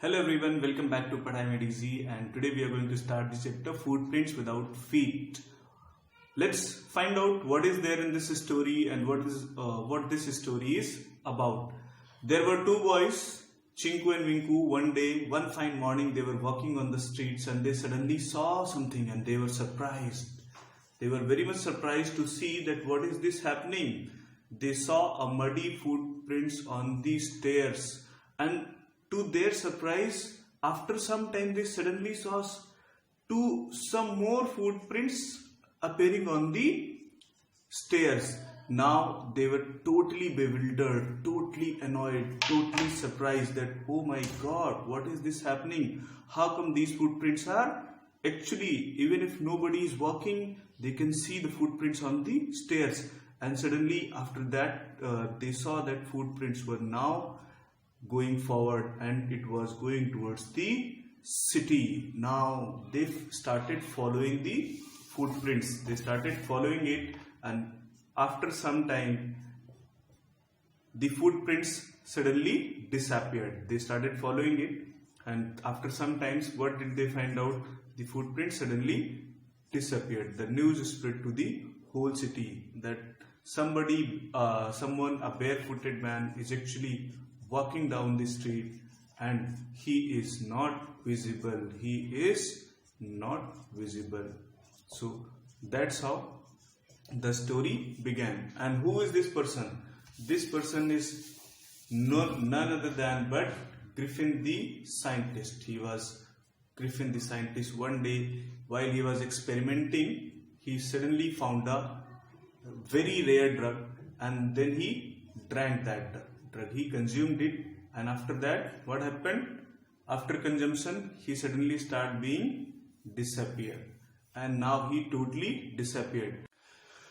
Hello everyone, welcome back to Pandey and today we are going to start the chapter Footprints Without Feet. Let's find out what is there in this story and what this story is about. There were two boys, Chinku and Vinku. One fine morning, they were walking on the streets and they suddenly saw something and they were surprised. They were very much surprised to see that what is this happening. They saw a muddy footprints on the stairs, and to their surprise, after some time they suddenly saw some more footprints appearing on the stairs. Now they were totally bewildered, totally annoyed, totally surprised that, oh my god, what is this happening? How come these footprints are actually, even if nobody is walking, they can see the footprints on the stairs. And suddenly after that they saw that footprints were now going forward and it was going towards the city. Now they started following the footprints. They started following it, and after some time the footprints suddenly disappeared. They started following it, and after some times, what did they find out? The footprints suddenly disappeared. The news spread to the whole city that someone, a barefooted man, is actually walking down the street and he is not visible. He is not visible. So that's how the story began. And who is this person? This person is none other than but Griffin the scientist. He was Griffin the scientist. One day while he was experimenting, he suddenly found a very rare drug, and then he drank that drug. He consumed it, and after that, what happened? After consumption, he suddenly started being disappeared, and now he totally disappeared.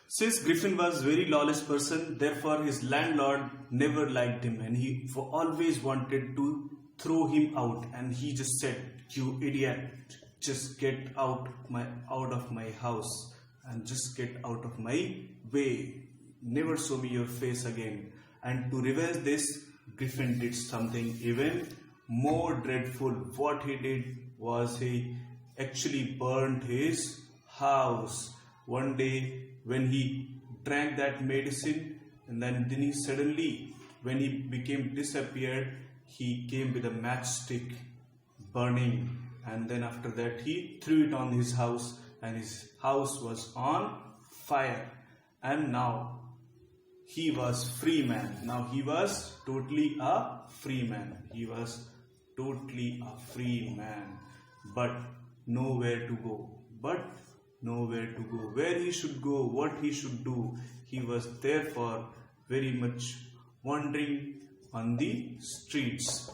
Since Griffin was very lawless person, therefore his landlord never liked him, and he always wanted to throw him out. And he just said, "You idiot, just get out of my house and just get out of my way. Never show me your face again." And to revenge this, Griffin did something even more dreadful. What he did was he actually burned his house. One day when he drank that medicine, and then he suddenly, when he became disappeared, he came with a matchstick burning, and then after that he threw it on his house, and his house was on fire. And now he was free man. Now he was totally a free man. He was totally a free man, but nowhere to go. Where he should go, what he should do. He was therefore very much wandering on the streets.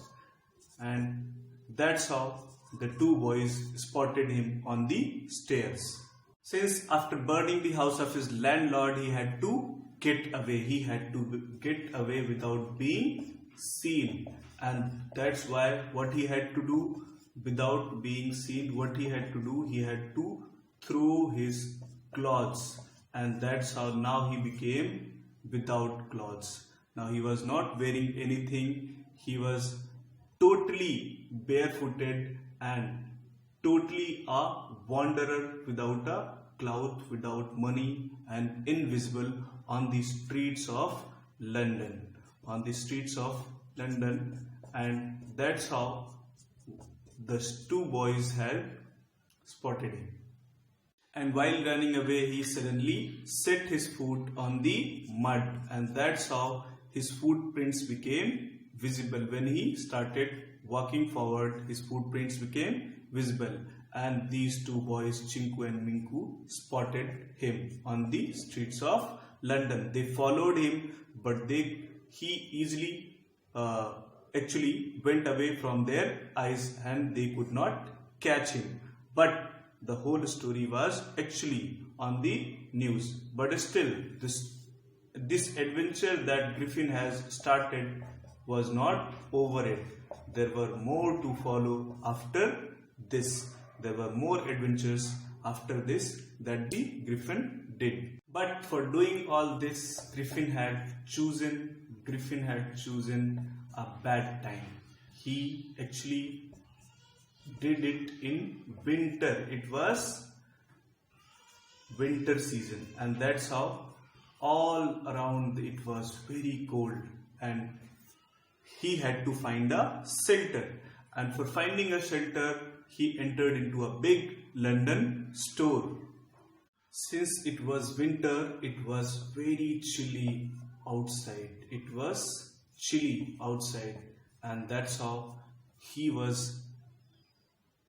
And that's how the two boys spotted him on the stairs. Since after burning the house of his landlord, he had to get away. He had to get away without being seen. And that's why what he had to do without being seen, he had to throw his clothes. And that's how now he became without clothes. Now he was not wearing anything. He was totally barefooted and totally a wanderer without a cloth, without money, and invisible on the streets of London. And that's how the two boys had spotted him. And while running away, he suddenly set his foot on the mud, and that's how his footprints became visible. When he started walking forward, his footprints became visible, and these two boys, Chinku and Minku, spotted him on the streets of London. They followed him, but he easily actually went away from their eyes, and they could not catch him. But the whole story was actually on the news. But still, this adventure that Griffin has started was not over yet. There were more to follow after this. There were more adventures after this that the Griffin did. But for doing all this, Griffin had chosen a bad time. he actually did it in winter. It was winter season, and that's how all around it was very cold, and he had to find a shelter. And for finding a shelter, he entered into a big London store. Since it was winter, it was very chilly outside. It was chilly outside, and that's how he was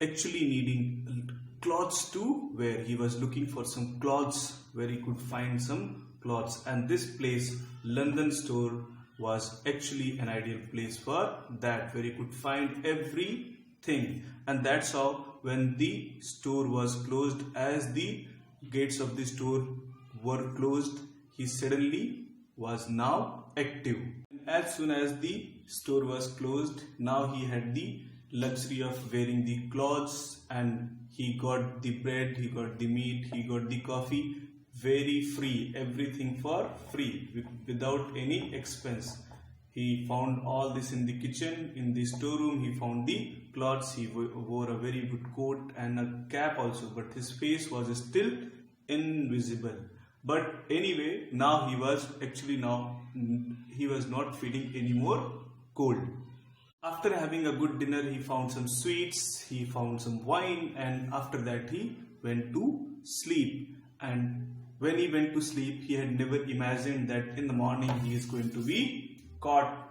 actually needing clothes to wear. He was looking for some clothes where he could find some clothes, and this place, London store, was actually an ideal place for that, where he could find everything. And that's how when the store was closed, as the gates of the store were closed, he suddenly was now active. As soon as the store was closed, now he had the luxury of wearing the clothes, and he got the bread, he got the meat, he got the coffee, very free, everything for free, without any expense. He found all this in the kitchen, in the storeroom. He found the clothes. He wore a very good coat and a cap also, but his face was still invisible. But anyway, now he was not feeling any more cold. After having a good dinner, he found some sweets, he found some wine, and after that he went to sleep. And when he went to sleep, he had never imagined that in the morning he is going to be caught